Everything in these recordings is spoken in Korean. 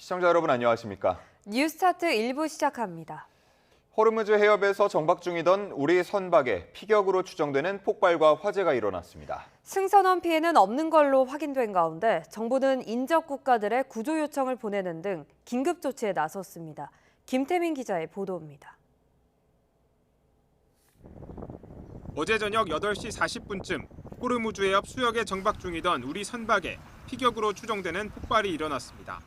시청자 여러분 안녕하십니까? 뉴스타트 1부 시작합니다. 호르무즈 해협에서 정박 중이던 우리 선박에 피격으로 추정되는 폭발과 화재가 일어났습니다. 승선원 피해는 없는 걸로 확인된 가운데 정부는 인접 국가들의 구조 요청을 보내는 등 긴급 조치에 나섰습니다. 김태민 기자의 보도입니다. 어제 저녁 8시 40분쯤 호르무즈 해협 수역에 정박 중이던 우리 선박에 피격으로 추정되는 폭발이 일어났습니다.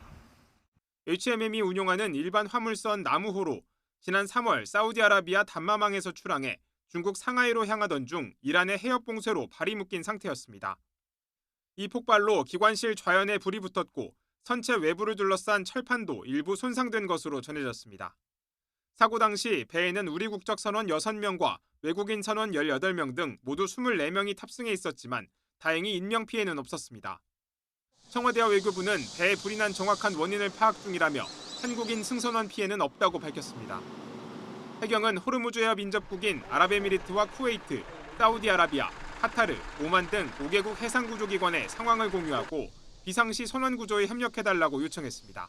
HMM이 운용하는 일반 화물선 나무호로 지난 3월 사우디아라비아 담마망에서 출항해 중국 상하이로 향하던 중 이란의 해협 봉쇄로 발이 묶인 상태였습니다. 이 폭발로 기관실 좌연에 불이 붙었고 선체 외부를 둘러싼 철판도 일부 손상된 것으로 전해졌습니다. 사고 당시 배에는 우리 국적 선원 6명과 외국인 선원 18명 등 모두 24명이 탑승해 있었지만 다행히 인명피해는 없었습니다. 청와대와 외교부는 배에 불이 난 정확한 원인을 파악 중이라며 한국인 승선원 피해는 없다고 밝혔습니다. 해경은 호르무즈 해협 인접국인 아랍에미리트와 쿠웨이트, 사우디아라비아, 카타르, 오만 등 5개국 해상구조기관에 상황을 공유하고 비상시 선원구조에 협력해달라고 요청했습니다.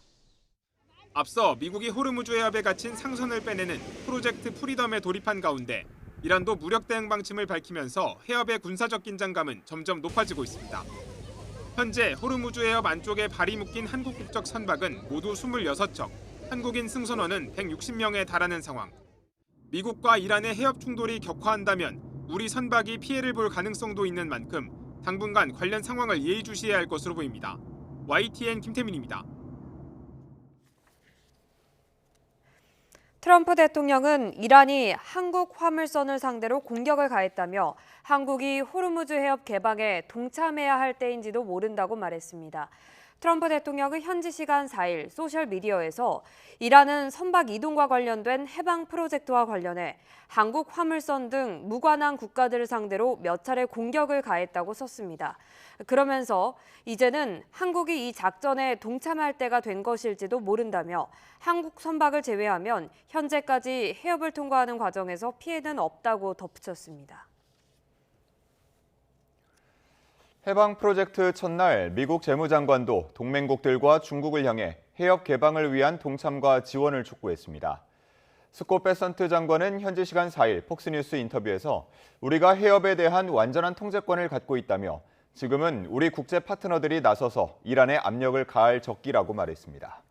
앞서 미국이 호르무즈 해협에 갇힌 상선을 빼내는 프로젝트 프리덤에 돌입한 가운데 이란도 무력 대응 방침을 밝히면서 해협의 군사적 긴장감은 점점 높아지고 있습니다. 현재 호르무즈 해협 안쪽에 발이 묶인 한국 국적 선박은 모두 26척, 한국인 승선원은 160명에 달하는 상황. 미국과 이란의 해협 충돌이 격화한다면 우리 선박이 피해를 볼 가능성도 있는 만큼 당분간 관련 상황을 예의주시해야 할 것으로 보입니다. YTN 김태민입니다. 트럼프 대통령은 이란이 한국 화물선을 상대로 공격을 가했다며 한국이 호르무즈 해협 개방에 동참해야 할 때인지도 모른다고 말했습니다. 트럼프 대통령은 현지 시간 4일 소셜미디어에서 이란은 선박 이동과 관련된 해방 프로젝트와 관련해 한국 화물선 등 무관한 국가들을 상대로 몇 차례 공격을 가했다고 썼습니다. 그러면서 이제는 한국이 이 작전에 동참할 때가 된 것일지도 모른다며 한국 선박을 제외하면 현재까지 해협을 통과하는 과정에서 피해는 없다고 덧붙였습니다. 해방 프로젝트 첫날 미국 재무장관도 동맹국들과 중국을 향해 해협 개방을 위한 동참과 지원을 촉구했습니다. 스콧 베선트 장관은 현지 시간 4일 폭스뉴스 인터뷰에서 우리가 해협에 대한 완전한 통제권을 갖고 있다며 지금은 우리 국제 파트너들이 나서서 이란에 압력을 가할 적기라고 말했습니다.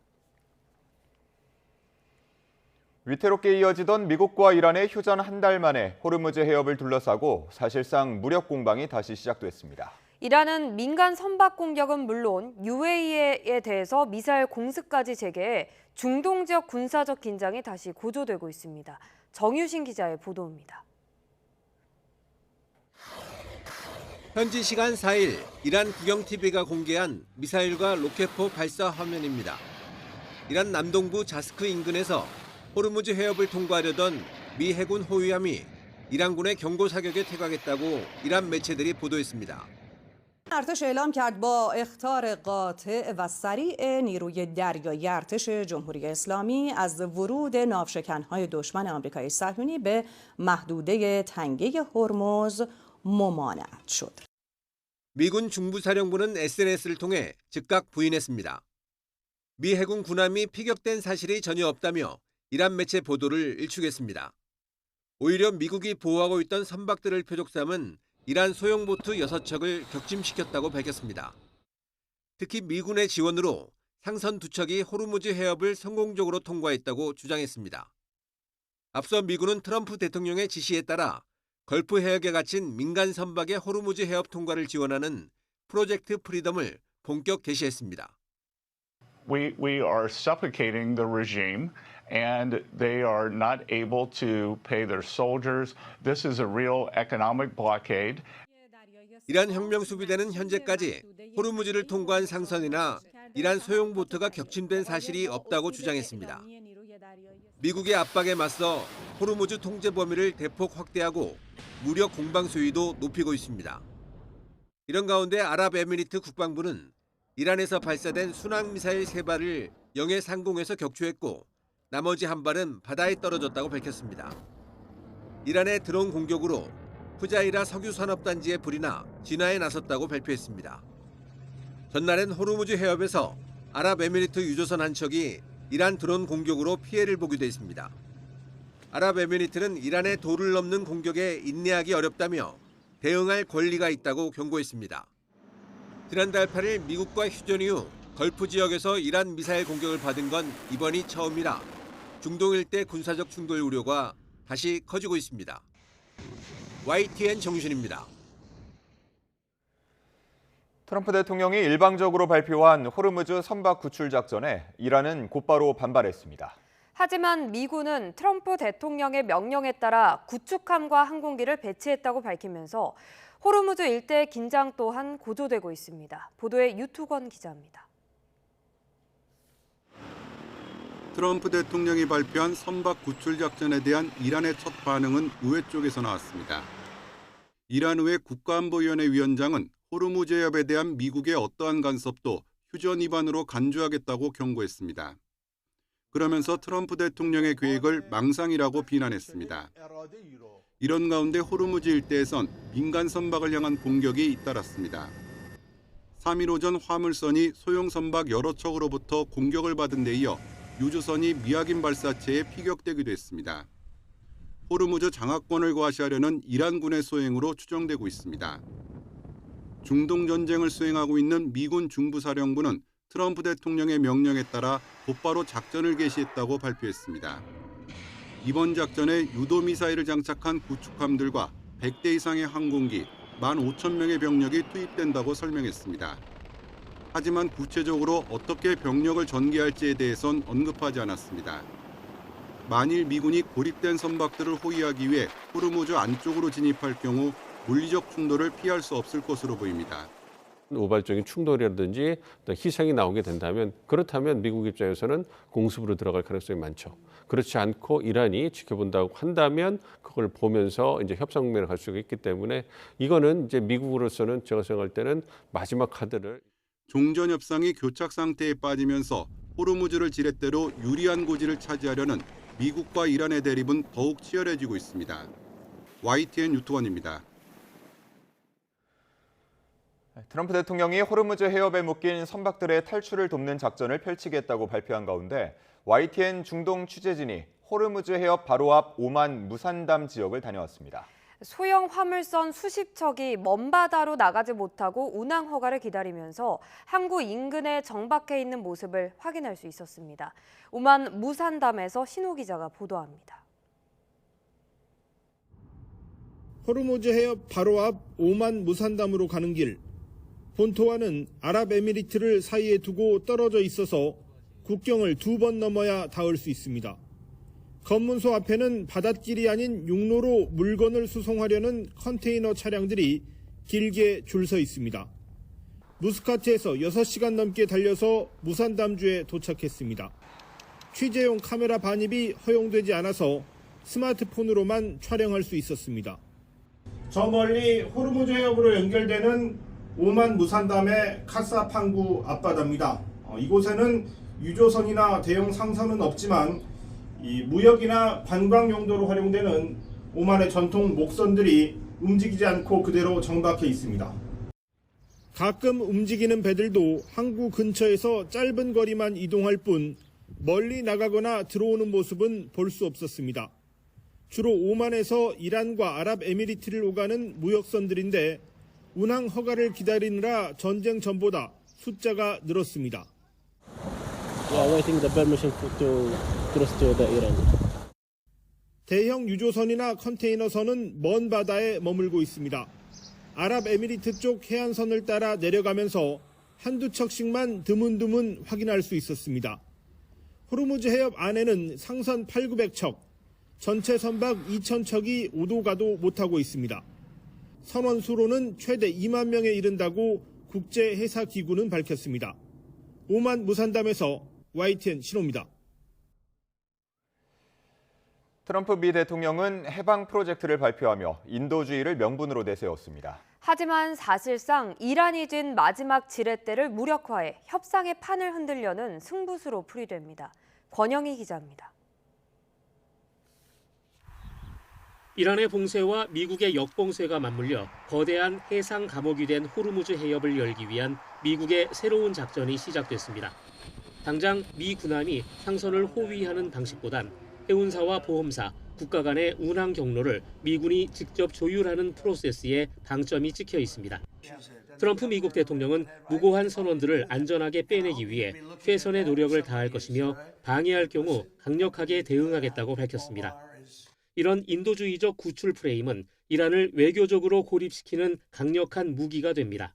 위태롭게 이어지던 미국과 이란의 휴전 한 달 만에 호르무즈 해협을 둘러싸고 사실상 무력 공방이 다시 시작됐습니다. 이란은 민간 선박 공격은 물론 UAE에 대해서 미사일 공습까지 재개해 중동 지역 군사적 긴장이 다시 고조되고 있습니다. 정유신 기자의 보도입니다. 현지 시간 4일 이란 국영TV가 공개한 미사일과 로켓포 발사 화면입니다. 이란 남동부 자스크 인근에서 호르무즈 해협을 통과하려던 미 해군 호위함이 이란군의 경고 사격에 퇴각했다고 이란 매체들이 보도했습니다. ارتش اعلام کرد با اخطار قاطع و سریع نیروی دریایی ارتش جمهوری اسلامی از ورود ناوشکن‌های دشمن آمریکای صهیونی به محدوده تنگه هرمز ممانعت شد. 미군 중부사령부는 SNS를 통해 즉각 부인했습니다. 미 해군 군함이 피격된 사실이 전혀 없다며 이란 매체 보도를 일축했습니다. 오히려 미국이 보호하고 있던 선박들을 표적 삼은 이란 소형 보트 6척을 격침시켰다고 밝혔습니다. 특히 미군의 지원으로 상선 2척이 호르무즈 해협을 성공적으로 통과했다고 주장했습니다. 앞서 미군은 트럼프 대통령의 지시에 따라 걸프 해역에 갇힌 민간 선박의 호르무즈 해협 통과를 지원하는 프로젝트 프리덤을 본격 개시했습니다. We are suffocating the regime and they are not able to pay their soldiers. This is a real economic blockade. 이란 혁명 수비대는 현재까지 호르무즈를 통과한 상선이나 이란 소형 보트가 격침된 사실이 없다고 주장했습니다. 미국의 압박에 맞서 호르무즈 통제 범위를 대폭 확대하고 무력 공방 수위도 높이고 있습니다. 이런 가운데 아랍에미리트 국방부는 이란에서 발사된 순항미사일 3발을 영해 상공에서 격추했고 나머지 한 발은 바다에 떨어졌다고 밝혔습니다. 이란의 드론 공격으로 푸자이라 석유산업단지에 불이 나 진화에 나섰다고 발표했습니다. 전날엔 호르무즈 해협에서 아랍에미리트 유조선 한 척이 이란 드론 공격으로 피해를 보기도 했습니다. 아랍에미리트는 이란의 도를 넘는 공격에 인내하기 어렵다며 대응할 권리가 있다고 경고했습니다. 지난달 8일 미국과 휴전 이후 걸프 지역에서 이란 미사일 공격을 받은 건 이번이 처음이라 중동 일대 군사적 충돌 우려가 다시 커지고 있습니다. YTN 정준입니다. 트럼프 대통령이 일방적으로 발표한 호르무즈 선박 구출 작전에 이란은 곧바로 반발했습니다. 하지만 미군은 트럼프 대통령의 명령에 따라 구축함과 항공기를 배치했다고 밝히면서 호르무즈 일대의 긴장 또한 고조되고 있습니다. 보도에 유투건 기자입니다. 트럼프 대통령이 발표한 선박 구출 작전에 대한 이란의 첫 반응은 의회 쪽에서 나왔습니다. 이란 의회 국가안보위원회 위원장은 호르무즈 해협에 대한 미국의 어떠한 간섭도 휴전 위반으로 간주하겠다고 경고했습니다. 그러면서 트럼프 대통령의 계획을 망상이라고 비난했습니다. 이런 가운데 호르무즈 일대에선 민간 선박을 향한 공격이 잇따랐습니다. 3일 오전 화물선이 소형 선박 여러 척으로부터 공격을 받은 데 이어 유조선이 미확인 발사체에 피격되기도 했습니다. 호르무즈 장악권을 과시하려는 이란군의 소행으로 추정되고 있습니다. 중동 전쟁을 수행하고 있는 미군 중부사령부는 트럼프 대통령의 명령에 따라 곧바로 작전을 개시했다고 발표했습니다. 이번 작전에 유도미사일을 장착한 구축함들과 100대 이상의 항공기, 15,000명의 병력이 투입된다고 설명했습니다. 하지만 구체적으로 어떻게 병력을 전개할지에 대해선 언급하지 않았습니다. 만일 미군이 고립된 선박들을 호위하기 위해 호르무즈 안쪽으로 진입할 경우 물리적 충돌을 피할 수 없을 것으로 보입니다. 우발적인 충돌이라든지 희생이 나오게 된다면 그렇다면 미국 입장에서는 공습으로 들어갈 가능성이 많죠. 그렇지 않고 이란이 지켜본다고 한다면 그걸 보면서 이제 협상 국면에 갈 수가 있기 때문에 이거는 이제 미국으로서는 제가 생각할 때는 마지막 카드를 종전 협상이 교착 상태에 빠지면서 호르무즈를 지렛대로 유리한 고지를 차지하려는 미국과 이란의 대립은 더욱 치열해지고 있습니다. YTN 유투원입니다. 트럼프 대통령이 호르무즈 해협에 묶인 선박들의 탈출을 돕는 작전을 펼치겠다고 발표한 가운데 YTN 중동 취재진이 호르무즈 해협 바로 앞 오만 무산담 지역을 다녀왔습니다. 소형 화물선 수십 척이 먼 바다로 나가지 못하고 운항 허가를 기다리면서 항구 인근에 정박해 있는 모습을 확인할 수 있었습니다. 오만 무산담에서 신호 기자가 보도합니다. 호르무즈 해협 바로 앞 오만 무산담으로 가는 길. 본토와는 아랍에미리트를 사이에 두고 떨어져 있어서 국경을 2번 넘어야 닿을 수 있습니다. 검문소 앞에는 바닷길이 아닌 육로로 물건을 수송하려는 컨테이너 차량들이 길게 줄 서 있습니다. 무스카트에서 6시간 넘게 달려서 무산담주에 도착했습니다. 취재용 카메라 반입이 허용되지 않아서 스마트폰으로만 촬영할 수 있었습니다. 저 멀리 호르무즈 해협으로 연결되는 오만 무산담의 카사프 항구 앞바다입니다. 이곳에는 유조선이나 대형 상선은 없지만 이 무역이나 관광 용도로 활용되는 오만의 전통 목선들이 움직이지 않고 그대로 정박해 있습니다. 가끔 움직이는 배들도 항구 근처에서 짧은 거리만 이동할 뿐 멀리 나가거나 들어오는 모습은 볼 수 없었습니다. 주로 오만에서 이란과 아랍에미리트를 오가는 무역선들인데 운항 허가를 기다리느라 전쟁 전보다 숫자가 늘었습니다. 대형 유조선이나 컨테이너선은 먼 바다에 머물고 있습니다. 아랍에미리트 쪽 해안선을 따라 내려가면서 한두 척씩만 드문드문 확인할 수 있었습니다. 호르무즈 해협 안에는 상선 8,900척, 전체 선박 2,000척이 오도 가도 못하고 있습니다. 선원 수로는 최대 2만 명에 이른다고 국제해사기구는 밝혔습니다. 오만 무산담에서 YTN 신호입니다. 트럼프 미 대통령은 해방 프로젝트를 발표하며 인도주의를 명분으로 내세웠습니다. 하지만 사실상 이란이 쥔 마지막 지렛대를 무력화해 협상의 판을 흔들려는 승부수로 풀이됩니다. 권영희 기자입니다. 이란의 봉쇄와 미국의 역봉쇄가 맞물려 거대한 해상 감옥이 된 호르무즈 해협을 열기 위한 미국의 새로운 작전이 시작됐습니다. 당장 미 군함이 상선을 호위하는 방식보단 해운사와 보험사, 국가 간의 운항 경로를 미군이 직접 조율하는 프로세스에 방점이 찍혀 있습니다. 트럼프 미국 대통령은 무고한 선원들을 안전하게 빼내기 위해 최선의 노력을 다할 것이며 방해할 경우 강력하게 대응하겠다고 밝혔습니다. 이런 인도주의적 구출 프레임은 이란을 외교적으로 고립시키는 강력한 무기가 됩니다.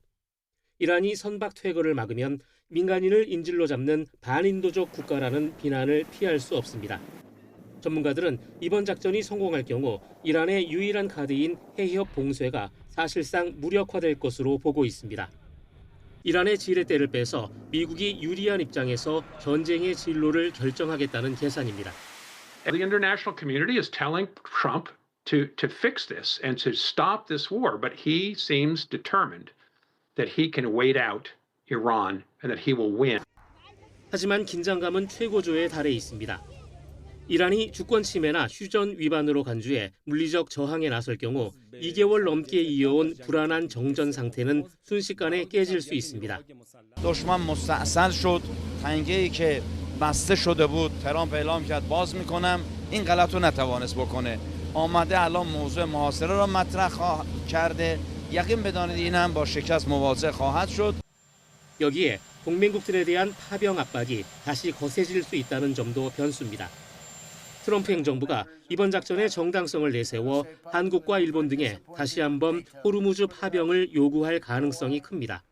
이란이 선박 퇴거를 막으면 민간인을 인질로 잡는 반인도적 국가라는 비난을 피할 수 없습니다. 전문가들은 이번 작전이 성공할 경우 이란의 유일한 카드인 해협 봉쇄가 사실상 무력화될 것으로 보고 있습니다. 이란의 지렛대를 빼서 미국이 유리한 입장에서 전쟁의 진로를 결정하겠다는 계산입니다. The international community is telling Trump to fix this and to stop this war, but he seems determined that he can wait out Iran and that he will win. 하지만 긴장감은 최고조에 달해 있습니다. 이란이 주권 침해나 휴전 위반으로 간주해 물리적 저항에 나설 경우 2개월 넘게 이어온 불안한 정전 상태는 순식간에 깨질 수 있습니다. دشمن مستأصل شد تنگه‌ای که بسته شده بود ترامپ اعلام کرد باز میکنم این غلط رو نتوانست بکنه آمده الان موضوع محاصره را مطرح کرده یقین بدانید این هم با شکست مواجه خواهد شد. 여기에 동맹국들에 대한 파병 압박이 다시 거세질 수 있다는 점도 변수입니다. 트럼프 행정부가 이번 작전의 정당성을 내세워 한국과 일본 등에 다시 한번 호르무즈 파병을 요구할 가능성이 큽니다.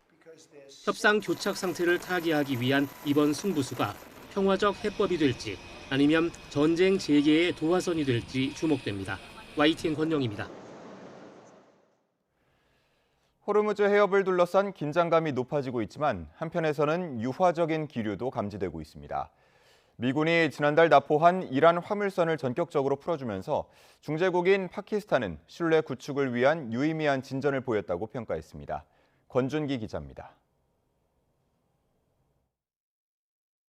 협상 교착 상태를 타개하기 위한 이번 승부수가 평화적 해법이 될지 아니면 전쟁 재개의 도화선이 될지 주목됩니다. YTN 권영입니다. 호르무즈 해협을 둘러싼 긴장감이 높아지고 있지만 한편에서는 유화적인 기류도 감지되고 있습니다. 미군이 지난달 납포한 이란 화물선을 전격적으로 풀어주면서 중재국인 파키스탄은 신뢰 구축을 위한 유의미한 진전을 보였다고 평가했습니다. 권준기 기자입니다.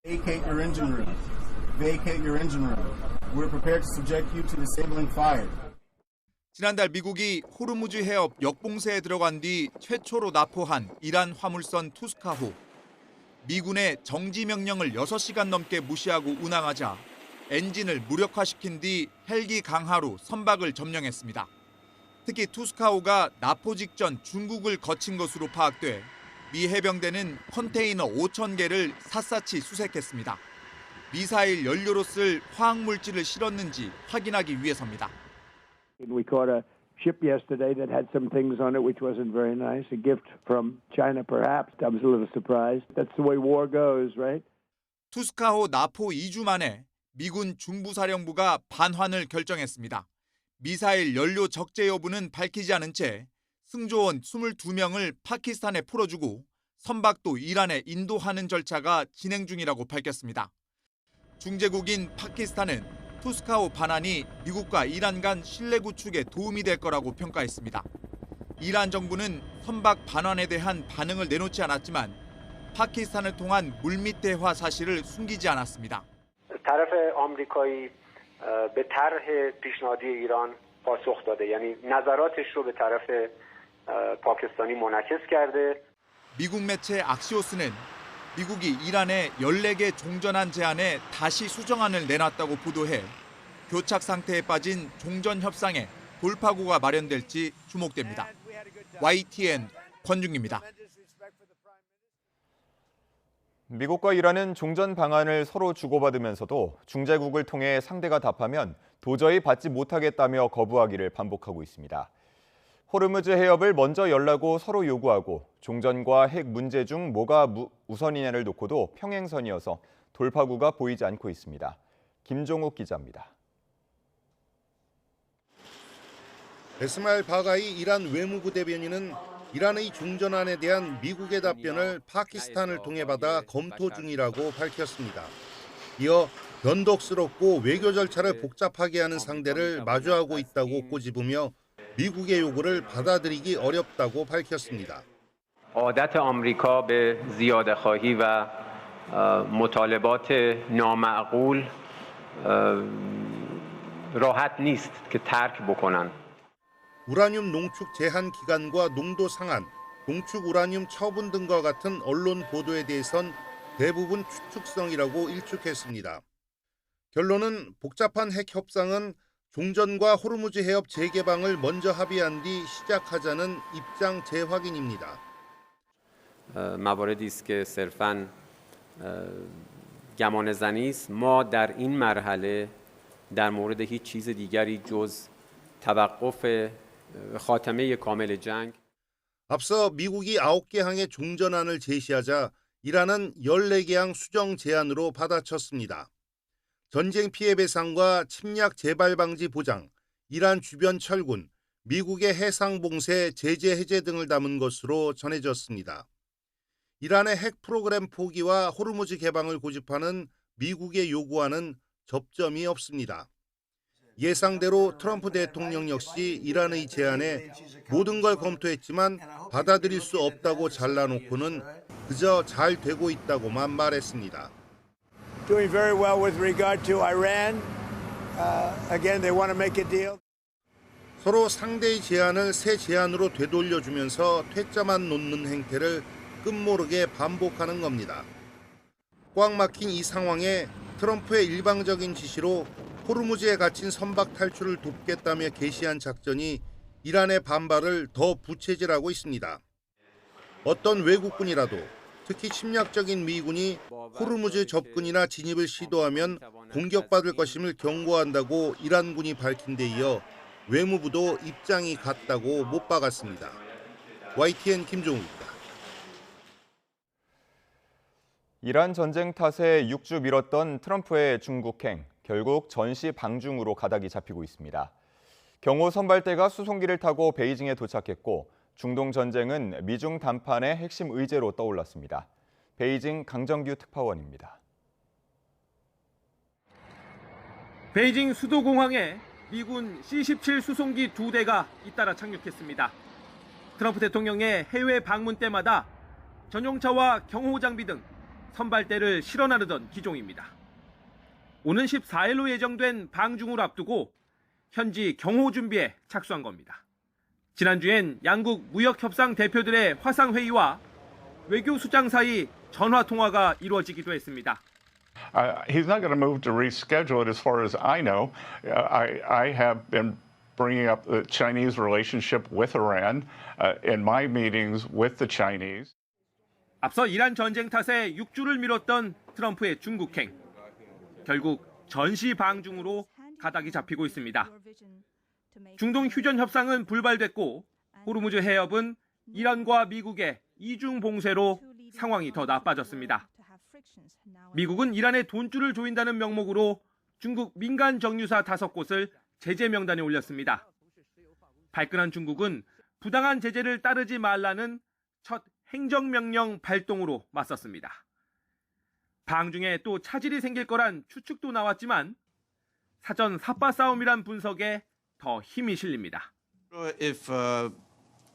Vacate your engine room. Vacate your engine room. We're prepared to subject you to disabling fire. 지난달 미국이 호르무즈 해협 역봉쇄에 들어간 뒤 최초로 납포한 이란 화물선 투스카호. 미군의 정지 명령을 6시간 넘게 무시하고 운항하자 엔진을 무력화시킨 뒤 헬기 강하로 선박을 점령했습니다. 특히 투스카호가 납포 직전 중국을 거친 것으로 파악돼 미 해병대는 컨테이너 5,000개를 샅샅이 수색했습니다. 미사일 연료로 쓸 화학물질을 실었는지 확인하기 위해서입니다. We caught a ship yesterday that had some things on it which wasn't very nice. A gift from China, perhaps. I was a little surprised. That's the way war goes, right? 투스카호 납포 2주 만에 미군 중부사령부가 반환을 결정했습니다. 미사일 연료 적재 여부는 밝히지 않은 채 승조원 22명을 파키스탄에 풀어주고 선박도 이란에 인도하는 절차가 진행 중이라고 밝혔습니다. 중재국인 파키스탄은 투스카호 반환이 미국과 이란 간 신뢰 구축에 도움이 될 거라고 평가했습니다. 이란 정부는 선박 반환에 대한 반응을 내놓지 않았지만 파키스탄을 통한 물밑 대화 사실을 숨기지 않았습니다. طرف آمریکایی به طرح پیشنهادی ایران پاسخ داده یعنی نظراتش رو به طرف پاکستانی منعکس کرده. 미국 매체 악시오스는 미국이 이란의 14개 종전안 제안에 다시 수정안을 내놨다고 보도해 교착 상태에 빠진 종전 협상에 돌파구가 마련될지 주목됩니다. YTN 권중기입니다. 미국과 이란은 종전 방안을 서로 주고받으면서도 중재국을 통해 상대가 답하면 도저히 받지 못하겠다며 거부하기를 반복하고 있습니다. 호르무즈 해협을 먼저 열라고 서로 요구하고 종전과 핵 문제 중 뭐가 우선이냐를 놓고도 평행선이어서 돌파구가 보이지 않고 있습니다. 김종욱 기자입니다. 에스마일 바가이 이란 외무부 대변인은 이란의 종전안에 대한 미국의 답변을 파키스탄을 통해 받아 검토 중이라고 밝혔습니다. 이어 변덕스럽고 외교 절차를 복잡하게 하는 상대를 마주하고 있다고 꼬집으며 미국의 요구를 받아들이기 어렵다고 밝혔습니다. عادت آمریکا به زیاده‌خواهی و مطالبات نامعقول راحت نیست که ترک بکنن. 우라늄 농축 제한 기간과 농도 상한, 농축 우라늄 처분 등과 같은 언론 보도에 대해선 대부분 추측성이라고 일축했습니다. 결론은 복잡한 핵 협상은 종전과 호르무즈 해협 재개방을 먼저 합의한 뒤 시작하자는 입장 재확인입니다. مواردی است که صرفاً گمانه‌زنی است. ما در این مرحله در مورد هیچ چیز دیگری جز توقف خاتمه کامل جنگ. 앞서 미국이 9개 항의 종전안을 제시하자 이란은 14개 항 수정 제안으로 받아쳤습니다. 전쟁 피해 배상과 침략 재발 방지 보장, 이란 주변 철군, 미국의 해상 봉쇄, 제재 해제 등을 담은 것으로 전해졌습니다. 이란의 핵 프로그램 포기와 호르무즈 개방을 고집하는 미국의 요구와는 접점이 없습니다. 예상대로 트럼프 대통령 역시 이란의 제안에 모든 걸 검토했지만 받아들일 수 없다고 잘라놓고는 그저 잘 되고 있다고만 말했습니다. Doing very well with regard to Iran. Again, they want to make a deal. 서로 상대의 제안을 새 제안으로 되돌려주면서 퇴짜만 놓는 행태를 끝모르게 반복하는 겁니다. 꽉 막힌 이 상황에 트럼프의 일방적인 지시로 호르무즈에 갇힌 선박 탈출을 돕겠다며 개시한 작전이 이란의 반발을 더 부채질하고 있습니다. 어떤 외국군이라도 특히 침략적인 미군이 호르무즈 접근이나 진입을 시도하면 공격받을 것임을 경고한다고 이란군이 밝힌 데 이어 외무부도 입장이 같다고 못 박았습니다. YTN 김종욱입니다. 이란 전쟁 탓에 6주 미뤘던 트럼프의 중국행, 결국 전시 방중으로 가닥이 잡히고 있습니다. 경호 선발대가 수송기를 타고 베이징에 도착했고 중동 전쟁은 미중 담판의 핵심 의제로 떠올랐습니다. 베이징 강정규 특파원입니다. 베이징 수도공항에 미군 C-17 수송기 2대가 잇따라 착륙했습니다. 트럼프 대통령의 해외 방문 때마다 전용차와 경호 장비 등 선발대를 실어 나르던 기종입니다. 오는 14일로 예정된 방중을 앞두고 현지 경호 준비에 착수한 겁니다. 지난주엔 양국 무역협상 대표들의 화상회의와 외교수장 사이 전화통화가 이루어지기도 했습니다. He's not going to move to reschedule it as far as I know. I have been bringing up the Chinese relationship with Iran in my meetings with the Chinese. 앞서 이란 전쟁 탓에 6주를 미뤘던 트럼프의 중국행. 결국 전시 방중으로 가닥이 잡히고 있습니다. 중동 휴전 협상은 불발됐고 호르무즈 해협은 이란과 미국의 이중 봉쇄로 상황이 더 나빠졌습니다. 미국은 이란에 돈줄을 조인다는 명목으로 중국 민간 정유사 5곳을 제재 명단에 올렸습니다. 발끈한 중국은 부당한 제재를 따르지 말라는 첫 행정명령 발동으로 맞섰습니다. 방중에 또 차질이 생길 거란 추측도 나왔지만 사전 삿바 싸움이란 분석에 더 힘이 실립니다. If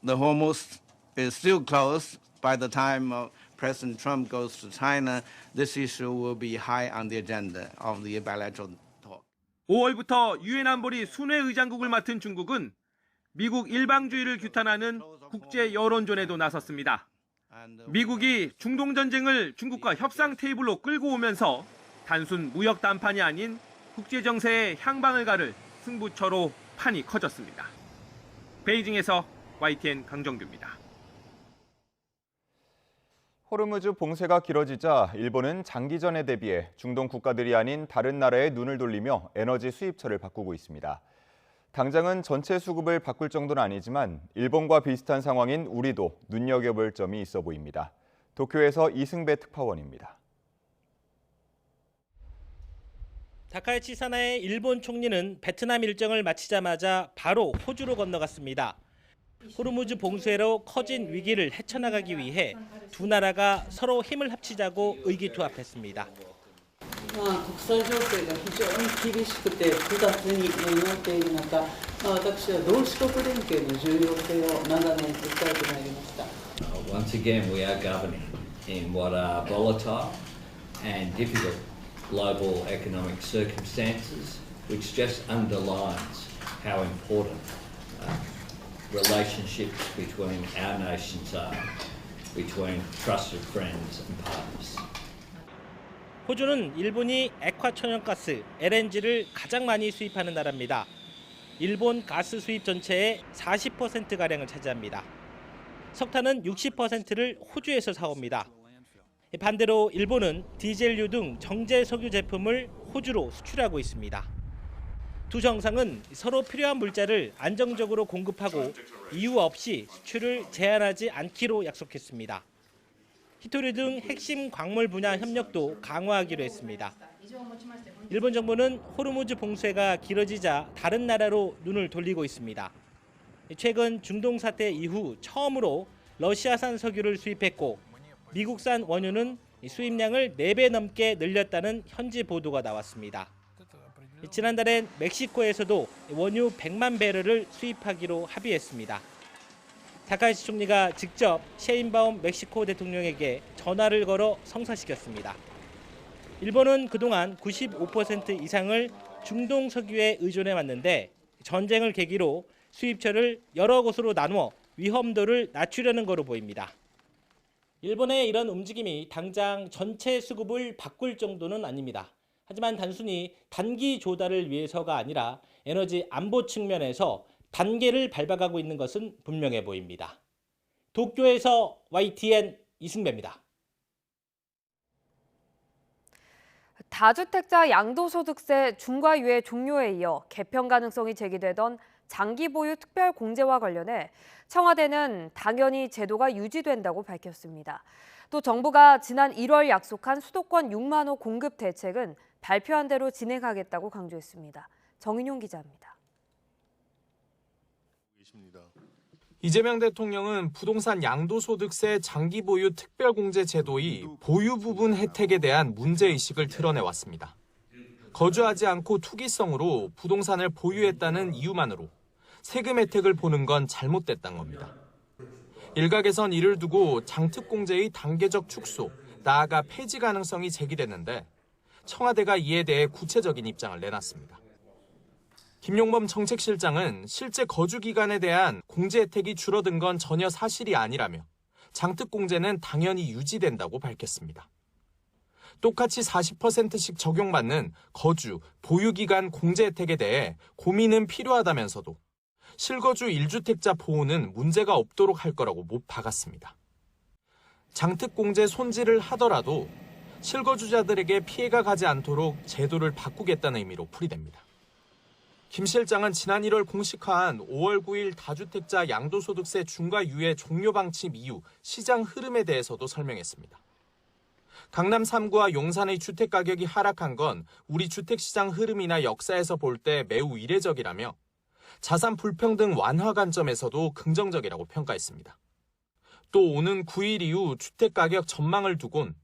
the Hormuz is still closed by the time President Trump goes to China, this issue will be high on the agenda of the bilateral talk. 5월부터 유엔 안보리 순회 의장국을 맡은 중국은 미국 일방주의를 규탄하는 국제 여론전에도 나섰습니다. 미국이 중동 전쟁을 중국과 협상 테이블로 끌고 오면서 단순 무역 담판이 아닌 국제 정세의 향방을 가를 승부처로 판이 커졌습니다. 베이징에서 YTN 강정규입니다. 호르무즈 봉쇄가 길어지자 일본은 장기전에 대비해 중동 국가들이 아닌 다른 나라에 눈을 돌리며 에너지 수입처를 바꾸고 있습니다. 당장은 전체 수급을 바꿀 정도는 아니지만 일본과 비슷한 상황인 우리도 눈여겨볼 점이 있어 보입니다. 도쿄에서 이승배 특파원입니다. 다카이치 사나의 일본 총리는 베트남 일정을 마치자마자 바로 호주로 건너갔습니다. 호르무즈 봉쇄로 커진 위기를 헤쳐나가기 위해 두 나라가 서로 힘을 합치자고 의기투합했습니다. 国際情勢が非常に厳しくて複雑になっている中、私は同志国連携の重要性を長年訴えてまいりました。Once again, we are governing in what are volatile and difficult global economic circumstances, which just underlines how important relationships between our nations are, between trusted friends and partners. 호주는 일본이 액화 천연가스 LNG를 가장 많이 수입하는 나라입니다. 일본 가스 수입 전체의 40%가량을 차지합니다. 석탄은 60%를 호주에서 사옵니다. 반대로 일본은 디젤유 등 정제 석유 제품을 호주로 수출하고 있습니다. 두 정상은 서로 필요한 물자를 안정적으로 공급하고 이유 없이 수출을 제한하지 않기로 약속했습니다. 히토류 등 핵심 광물 분야 협력도 강화하기로 했습니다. 일본 정부는 호르무즈 봉쇄가 길어지자 다른 나라로 눈을 돌리고 있습니다. 최근 중동 사태 이후 처음으로 러시아산 석유를 수입했고 미국산 원유는 수입량을 4배 넘게 늘렸다는 현지 보도가 나왔습니다. 지난달엔 멕시코에서도 원유 100만 배럴을 수입하기로 합의했습니다. 타카하시 총리가 직접 셰인바움 멕시코 대통령에게 전화를 걸어 성사시켰습니다. 일본은 그동안 95% 이상을 중동 석유에 의존해 왔는데 전쟁을 계기로 수입처를 여러 곳으로 나누어 위험도를 낮추려는 거로 보입니다. 일본의 이런 움직임이 당장 전체 수급을 바꿀 정도는 아닙니다. 하지만 단순히 단기 조달을 위해서가 아니라 에너지 안보 측면에서 단계를 밟아가고 있는 것은 분명해 보입니다. 도쿄에서 YTN 이승배입니다. 다주택자 양도소득세 중과유예 종료에 이어 개편 가능성이 제기되던 장기 보유 특별 공제와 관련해 청와대는 당연히 제도가 유지된다고 밝혔습니다. 또 정부가 지난 1월 약속한 수도권 6만 호 공급 대책은 발표한 대로 진행하겠다고 강조했습니다. 정인용 기자입니다. 이재명 대통령은 부동산 양도소득세 장기 보유 특별공제 제도의 보유 부분 혜택에 대한 문제의식을 드러내왔습니다. 거주하지 않고 투기성으로 부동산을 보유했다는 이유만으로 세금 혜택을 보는 건 잘못됐다는 겁니다. 일각에선 이를 두고 장특공제의 단계적 축소, 나아가 폐지 가능성이 제기됐는데 청와대가 이에 대해 구체적인 입장을 내놨습니다. 김용범 정책실장은 실제 거주 기간에 대한 공제 혜택이 줄어든 건 전혀 사실이 아니라며 장특공제는 당연히 유지된다고 밝혔습니다. 똑같이 40%씩 적용받는 거주, 보유기간 공제 혜택에 대해 고민은 필요하다면서도 실거주 1주택자 보호는 문제가 없도록 할 거라고 못 박았습니다. 장특공제 손질을 하더라도 실거주자들에게 피해가 가지 않도록 제도를 바꾸겠다는 의미로 풀이됩니다. 김 실장은 지난 1월 공식화한 5월 9일 다주택자 양도소득세 중과유예 종료 방침 이후 시장 흐름에 대해서도 설명했습니다. 강남 3구와 용산의 주택가격이 하락한 건 우리 주택시장 흐름이나 역사에서 볼 때 매우 이례적이라며 자산 불평등 완화 관점에서도 긍정적이라고 평가했습니다. 또 오는 9일 이후 주택가격 전망을 두곤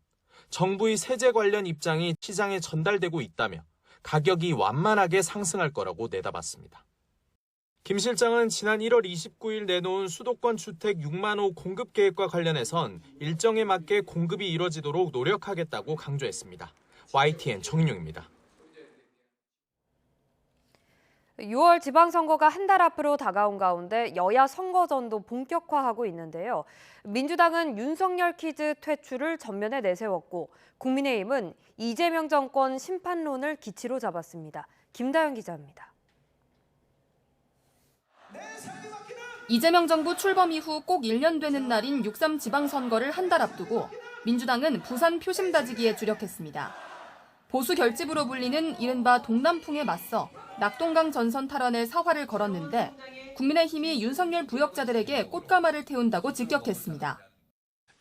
정부의 세제 관련 입장이 시장에 전달되고 있다며 가격이 완만하게 상승할 거라고 내다봤습니다. 김 실장은 지난 1월 29일 내놓은 수도권 주택 6만 호 공급 계획과 관련해선 일정에 맞게 공급이 이뤄지도록 노력하겠다고 강조했습니다. YTN 정인용입니다. 6월 지방선거가 한 달 앞으로 다가온 가운데 여야 선거전도 본격화하고 있는데요. 민주당은 윤석열 퀴즈 퇴출을 전면에 내세웠고 국민의힘은 이재명 정권 심판론을 기치로 잡았습니다. 김다연 기자입니다. 이재명 정부 출범 이후 꼭 1년 되는 날인 6.3 지방선거를 한 달 앞두고 민주당은 부산 표심 다지기에 주력했습니다. 보수 결집으로 불리는 이른바 동남풍에 맞서 낙동강 전선 탈환에 사활을 걸었는데 국민의힘이 윤석열 부역자들에게 꽃가마를 태운다고 직격했습니다.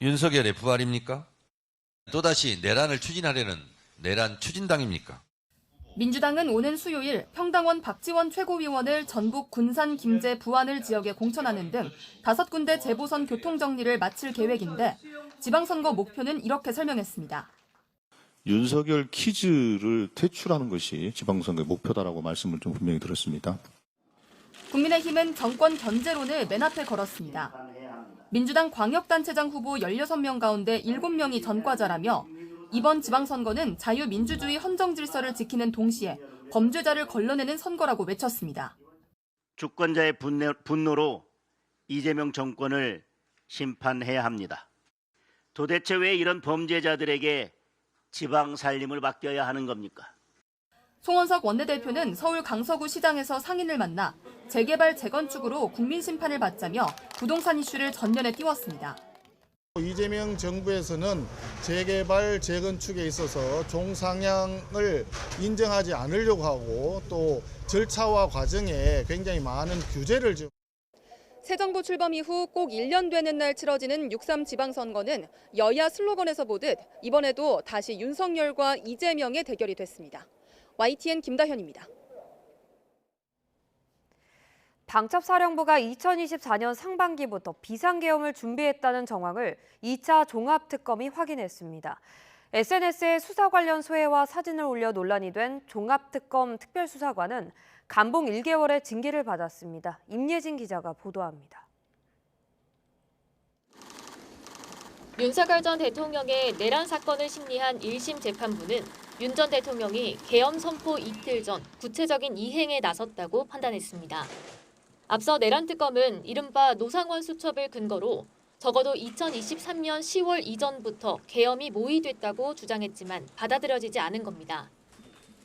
윤석열의 부활입니까? 또다시 내란을 추진하려는 내란 추진당입니까? 민주당은 오는 수요일 평당원 박지원 최고위원을 전북 군산 김제 부안을 지역에 공천하는 등 5군데 재보선 교통정리를 마칠 계획인데 지방선거 목표는 이렇게 설명했습니다. 윤석열 퀴즈를 퇴출하는 것이 지방선거의 목표다라고 말씀을 좀 분명히 드렸습니다. 국민의힘은 정권 견제론을 맨 앞에 걸었습니다. 민주당 광역단체장 후보 16명 가운데 7명이 전과자라며 이번 지방선거는 자유민주주의 헌정질서를 지키는 동시에 범죄자를 걸러내는 선거라고 외쳤습니다. 주권자의 분노로 이재명 정권을 심판해야 합니다. 도대체 왜 이런 범죄자들에게 지방 살림을 맡겨야 하는 겁니까? 송원석 원내대표는 서울 강서구 시장에서 상인을 만나 재개발 재건축으로 국민 심판을 받자며 부동산 이슈를 전면에 띄웠습니다. 이재명 정부에서는 재개발, 재건축에 있어서 종상향을 인정하지 않으려고 하고 또 절차와 과정에 굉장히 많은 규제를 지금. 새 정부 출범 이후 꼭 1년 되는 날 치러지는 6.3 지방선거는 여야 슬로건에서 보듯 이번에도 다시 윤석열과 이재명의 대결이 됐습니다. YTN 김다현입니다. 방첩사령부가 2024년 상반기부터 비상계엄을 준비했다는 정황을 2차 종합특검이 확인했습니다. SNS에 수사 관련 소회와 사진을 올려 논란이 된 종합특검 특별수사관은 감봉 1개월의 징계를 받았습니다. 임예진 기자가 보도합니다. 윤석열 전 대통령의 내란 사건을 심리한 1심 재판부는 윤 전 대통령이 계엄 선포 이틀 전 구체적인 이행에 나섰다고 판단했습니다. 앞서 내란 특검은 이른바 노상원 수첩을 근거로 적어도 2023년 10월 이전부터 계엄이 모의됐다고 주장했지만 받아들여지지 않은 겁니다.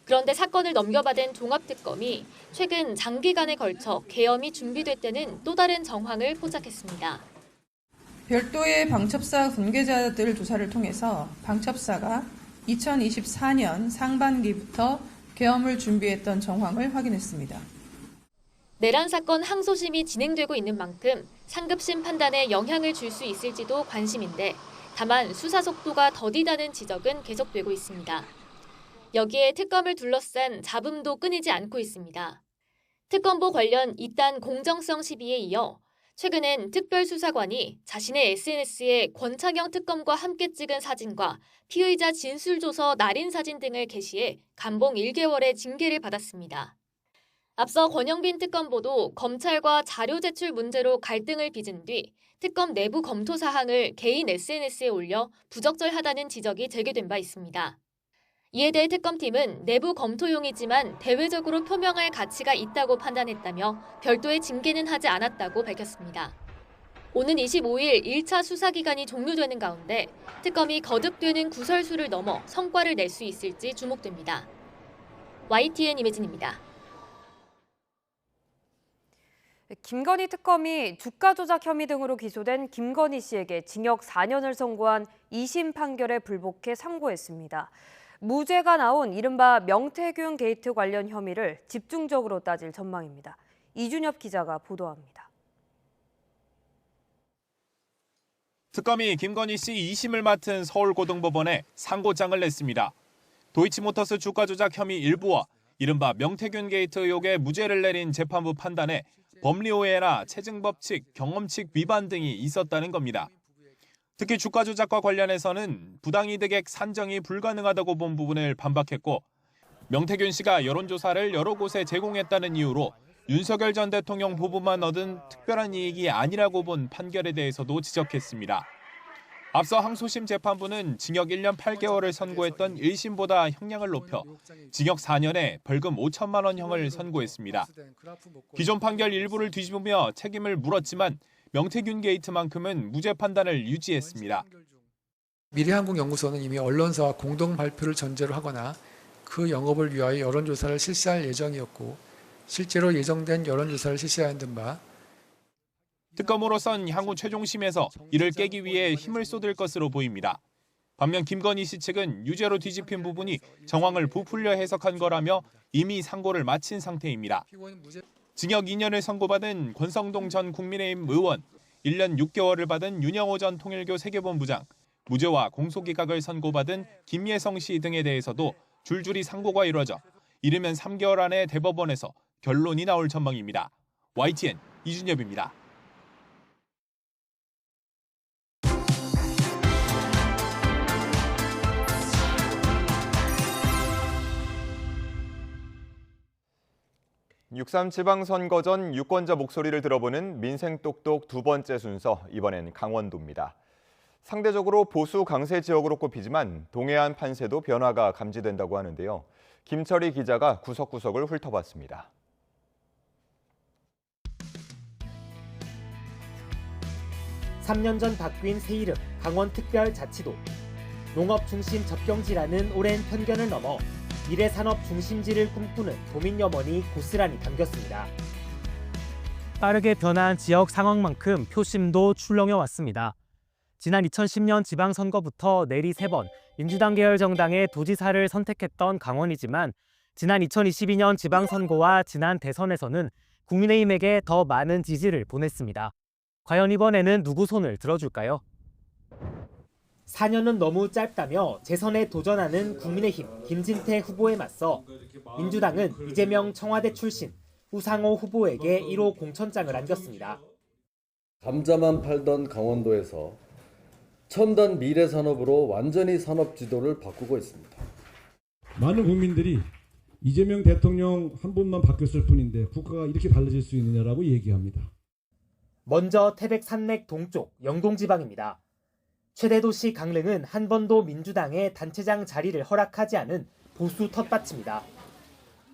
그런데 사건을 넘겨받은 종합특검이 최근 장기간에 걸쳐 계엄이 준비됐다는 또 다른 정황을 포착했습니다. 별도의 방첩사 관계자들 조사를 통해서 방첩사가 2024년 상반기부터 계엄을 준비했던 정황을 확인했습니다. 내란 사건 항소심이 진행되고 있는 만큼 상급심 판단에 영향을 줄 수 있을지도 관심인데 다만 수사 속도가 더디다는 지적은 계속되고 있습니다. 여기에 특검을 둘러싼 잡음도 끊이지 않고 있습니다. 특검보 관련 이딴 공정성 시비에 이어 최근엔 특별수사관이 자신의 SNS에 권창영 특검과 함께 찍은 사진과 피의자 진술조서 날인 사진 등을 게시해 감봉 1개월의 징계를 받았습니다. 앞서 권영빈 특검보도 검찰과 자료 제출 문제로 갈등을 빚은 뒤 특검 내부 검토 사항을 개인 SNS에 올려 부적절하다는 지적이 제기된 바 있습니다. 이에 대해 특검팀은 내부 검토용이지만 대외적으로 표명할 가치가 있다고 판단했다며 별도의 징계는 하지 않았다고 밝혔습니다. 오는 25일 1차 수사기간이 종료되는 가운데 특검이 거듭되는 구설수를 넘어 성과를 낼 수 있을지 주목됩니다. YTN 임혜진입니다. 김건희 특검이 주가 조작 혐의 등으로 기소된 김건희 씨에게 징역 4년을 선고한 2심 판결에 불복해 상고했습니다. 무죄가 나온 이른바 명태균 게이트 관련 혐의를 집중적으로 따질 전망입니다. 이준엽 기자가 보도합니다. 특검이 김건희 씨 2심을 맡은 서울고등법원에 상고장을 냈습니다. 도이치모터스 주가 조작 혐의 일부와 이른바 명태균 게이트 의혹에 무죄를 내린 재판부 판단에 법리오해나 체증법칙, 경험칙 위반 등이 있었다는 겁니다. 특히 주가 조작과 관련해서는 부당이득액 산정이 불가능하다고 본 부분을 반박했고 명태균 씨가 여론조사를 여러 곳에 제공했다는 이유로 윤석열 전 대통령 보부만 얻은 특별한 이익이 아니라고 본 판결에 대해서도 지적했습니다. 앞서 항소심 재판부는 징역 1년 8개월을 선고했던 1심보다 형량을 높여 징역 4년에 벌금 5천만 원형을 선고했습니다. 기존 판결 일부를 뒤집으며 책임을 물었지만 명태균 게이트만큼은 무죄 판단을 유지했습니다. 미래한국연구소는 이미 언론사와 공동 발표를 전제로 하거나 그 영업을 위하여 여론조사를 실시할 예정이었고 실제로 예정된 여론조사를 실시하는 등 바 특검으로선 향후 최종심에서 이를 깨기 위해 힘을 쏟을 것으로 보입니다. 반면 김건희 씨 측은 유죄로 뒤집힌 부분이 정황을 부풀려 해석한 거라며 이미 상고를 마친 상태입니다. 징역 2년을 선고받은 권성동 전 국민의힘 의원, 1년 6개월을 받은 윤영호 전 통일교 세계본부장, 무죄와 공소기각을 선고받은 김예성 씨 등에 대해서도 줄줄이 상고가 이뤄져 이르면 3개월 안에 대법원에서 결론이 나올 전망입니다. YTN 이준엽입니다. (6.3) 지방선거 전 유권자 목소리를 들어보는 민생똑똑 두 번째 순서, 이번엔 강원도입니다. 상대적으로 보수 강세 지역으로 꼽히지만 동해안 판세도 변화가 감지된다고 하는데요. 김철희 기자가 구석구석을 훑어봤습니다. (3년) 전 바뀐 새 이름 강원특별자치도. 농업 중심 접경지라는 오랜 편견을 넘어 미래 산업 중심지를 꿈꾸는 도민 염원이 고스란히 담겼습니다. 빠르게 변한 지역 상황만큼 표심도 출렁여 왔습니다. 지난 2010년 지방선거부터 내리 3번 민주당 계열 정당의 도지사를 선택했던 강원이지만 지난 2022년 지방선거와 지난 대선에서는 국민의힘에게 더 많은 지지를 보냈습니다. 과연 이번에는 누구 손을 들어줄까요? 4년은 너무 짧다며 재선에 도전하는 국민의힘 김진태 후보에 맞서 민주당은 이재명 청와대 출신 우상호 후보에게 1호 공천장을 안겼습니다. 감자만 팔던 강원도에서 첨단 미래 산업으로 완전히 산업 지도를 바꾸고 있습니다. 많은 국민들이 이재명 대통령 한 분만 바뀌었을 뿐인데 국가가 이렇게 달라질 수 있느냐라고 얘기합니다. 먼저 태백 산맥 동쪽 영동지방입니다. 최대 도시 강릉은 한 번도 민주당의 단체장 자리를 허락하지 않은 보수 텃밭입니다.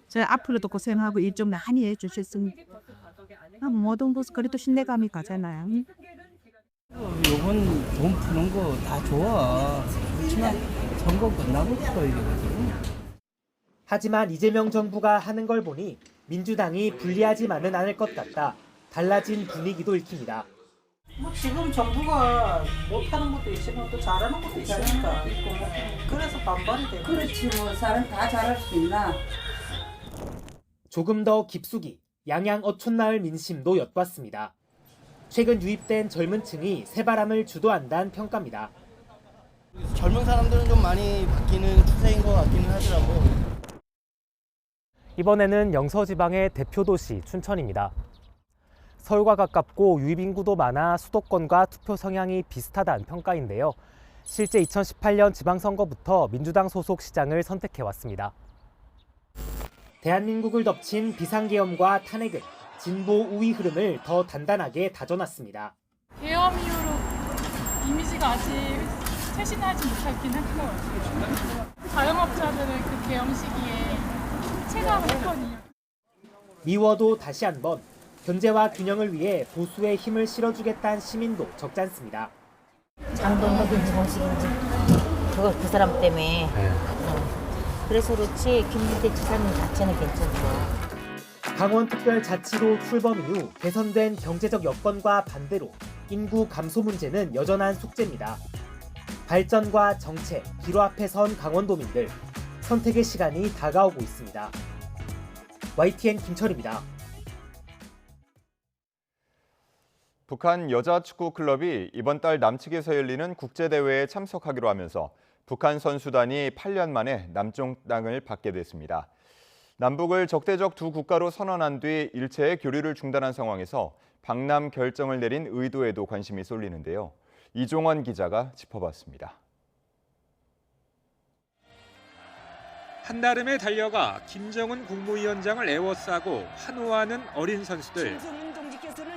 저희 앞으로도 고생하고 일 좀 많이 해주셨으면 모든 보수 그래도 신뢰감이 가잖아요. 이번 돈 푸는 거 다 좋아. 그렇지만 선거 끝나고 또 이러거든. 하지만 이재명 정부가 하는 걸 보니 민주당이 불리하지만은 않을 것 같다. 달라진 분위기도 읽힙니다. 뭐 지금 정부가 못하는 것도 있지만 또 잘하는 것도 있으니까 그래서 반발이 되고. 그렇지 뭐 사람 다 잘할 수 있나. 조금 더 깊숙이 양양 어촌마을 민심도 엿봤습니다. 최근 유입된 젊은 층이 새바람을 주도한다는 평가입니다. 젊은 사람들은 좀 많이 바뀌는 추세인 것 같기는 하더라고. 이번에는 영서지방의 대표 도시 춘천입니다. 서울과 가깝고 유입 인구도 많아 수도권과 투표 성향이 비슷하다는 평가인데요. 실제 2018년 지방선거부터 민주당 소속 시장을 선택해왔습니다. 대한민국을 덮친 비상계엄과 탄핵은 진보 우위 흐름을 더 단단하게 다져놨습니다. 계엄 이후로 이미지가 아직 쇄신하지 못하긴 한 것 같아요. 자영업자들은 그 계엄 시기에 체감을 했거든요. 미워도 다시 한번 견제와 균형을 위해 보수의 힘을 실어주겠다는 시민도 적지 않습니다. 장동혁인지 공식인지 그거 그 사람 때문에 그래서 그렇지 김진태 지사님 자체는 괜찮죠. 강원특별자치도 출범 이후 개선된 경제적 여건과 반대로 인구 감소 문제는 여전한 숙제입니다. 발전과 정책, 기로 앞에 선 강원도민들, 선택의 시간이 다가오고 있습니다. YTN 김철입니다. 북한 여자축구클럽이 이번 달 남측에서 열리는 국제대회에 참석하기로 하면서 북한 선수단이 8년 만에 남쪽 땅을 받게 됐습니다. 남북을 적대적 두 국가로 선언한 뒤 일체의 교류를 중단한 상황에서 방남 결정을 내린 의도에도 관심이 쏠리는데요. 이종원 기자가 짚어봤습니다. 한달음에 달려가 김정은 국무위원장을 애워싸고 환호하는 어린 선수들.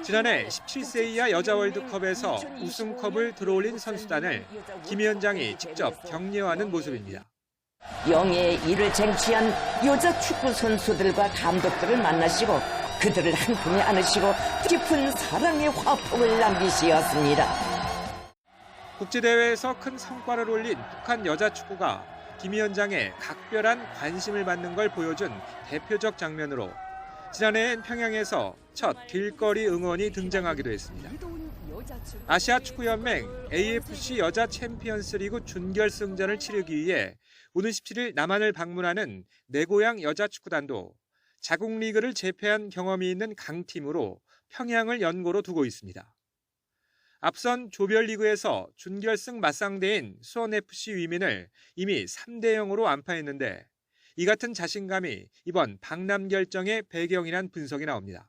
지난해 17세 이하 여자 월드컵에서 우승컵을 들어올린 선수단을 김 위원장이 직접 격려하는 모습입니다. 영예의 이를 쟁취한 여자 축구 선수들과 감독들을 만나시고 그들을 한 품에 안으시고 깊은 사랑의 화폭을 남기시었습니다. 국제대회에서 큰 성과를 올린 북한 여자 축구가 김 위원장의 각별한 관심을 받는 걸 보여준 대표적 장면으로 지난해엔 평양에서 첫 길거리 응원이 등장하기도 했습니다. 아시아축구연맹 AFC 여자 챔피언스 리그 준결승전을 치르기 위해 오는 17일 남한을 방문하는 내 고향 여자축구단도 자국 리그를 제패한 경험이 있는 강팀으로 평양을 연고로 두고 있습니다. 앞선 조별리그에서 준결승 맞상대인 수원FC 위민을 이미 3대0으로 안파했는데 이 같은 자신감이 이번 방남 결정의 배경이란 분석이 나옵니다.